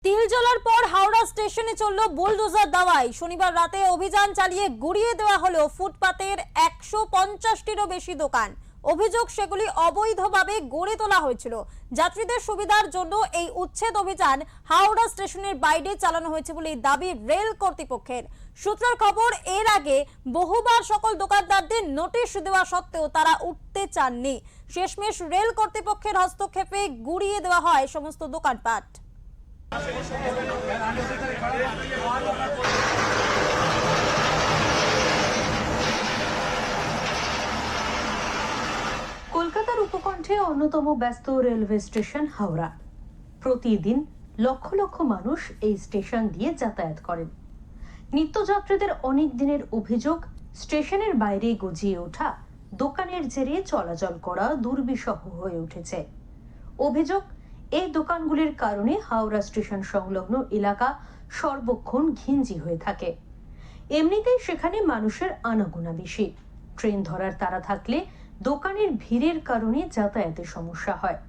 তিলজলার পর হাওড়া স্টেশনে চলল বুলডোজার দাওয়াই। শনিবার রাতে অভিযান চালিয়ে গুড়িয়ে দেওয়া হলো ফুটপাতের 150টিরও বেশি দোকান। অভিযোগ, সেগুলি অবৈধভাবে গড়ে তোলা হয়েছিল। যাত্রীদের সুবিধার জন্য এই উচ্ছেদ অভিযান হাওড়া স্টেশনের বাইরে চালানো হয়েছে বলে দাবি রেল কর্তৃপক্ষের। সূত্রের খবর, এর আগে বহুবার সকল দোকানদারদের নোটিশ দেওয়া সত্ত্বেও তারা উঠতে চাননি। শেষমেশ রেল কর্তৃপক্ষের হস্তক্ষেপে গুড়িয়ে দেওয়া হয় সমস্ত দোকানপাট। কলকাতার উপকণ্ঠে অন্যতম ব্যস্ত রেলওয়ে স্টেশন হাওড়া। প্রতিদিন লক্ষ লক্ষ মানুষ এই স্টেশন দিয়ে যাতায়াত করেন। নিত্যযাত্রীদের অনেক দিনের অভিযোগ, স্টেশনের বাইরে গজিয়ে ওঠা দোকানের জেরে চলাচল করা দুর্বিষহ হয়ে উঠেছে। অভিযোগ, এই দোকানগুলির কারণে হাওড়া স্টেশন সংলগ্ন এলাকা সর্বক্ষণ ঘিঞ্জি হয়ে থাকে। এমনিতেই সেখানে মানুষের আনাগোনা বেশি। ট্রেন ধরার তাড়া থাকলে দোকানের ভিড়ের কারণে যাতায়াতের সমস্যা হয়।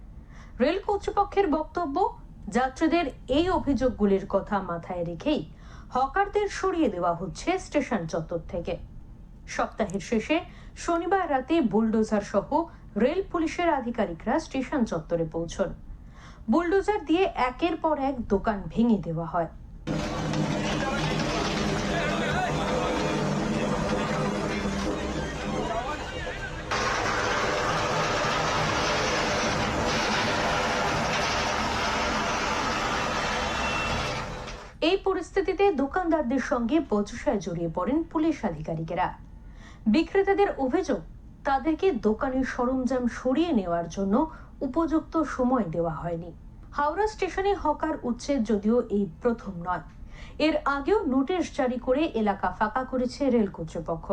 রেল কর্তৃপক্ষের বক্তব্য, যাত্রীদের এই অভিযোগগুলির কথা মাথায় রেখেই হকারদের সরিয়ে দেওয়া হচ্ছে স্টেশন চত্বর থেকে। সপ্তাহের শেষে শনিবার রাতে বুলডোজার সহ রেল পুলিশের আধিকারিকরা স্টেশন চত্বরে পৌঁছন। বুলডোজার দিয়ে একের পর এক দোকান ভেঙে দেওয়া হয়। এই পরিস্থিতিতে দোকানদারদের সঙ্গে বচসায় জড়িয়ে পড়েন পুলিশ আধিকারিকেরা। বিক্রেতাদের অভিযোগ, তাদেরকে দোকানের সরঞ্জাম সরিয়ে নেওয়ার জন্য উপযুক্ত সময় দেওয়া হয়নি। হাওড়া স্টেশনে হকার উচ্ছেদ যদিও এই প্রথম নয়, এর আগেও নোটিশ জারি করে এলাকা ফাঁকা করেছে রেল কর্তৃপক্ষ।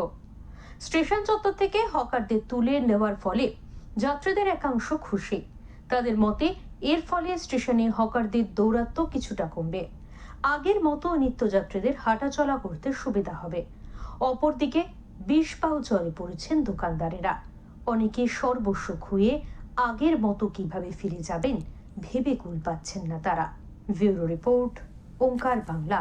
স্টেশন চত্বর থেকে হকারদের তুলে নেওয়ার ফলে যাত্রীদের একাংশ খুশি। তাদের মতে, এর ফলে স্টেশনে হকারদের দৌরাত্ম্য কিছুটা কমবে। আগের মতো নিত্যযাত্রীদের হাঁটাচলা করতে সুবিধা হবে। অপরদিকে 20 পাও জলে পড়েছেন দোকানদারেরা। অনেকে সর্বস্ব খুইয়ে আগের মতো কিভাবে ফিরে যাবেন ভেবে কুল পাচ্ছেন না তারা। ব্যুরো রিপোর্ট, ওঙ্কার বাংলা।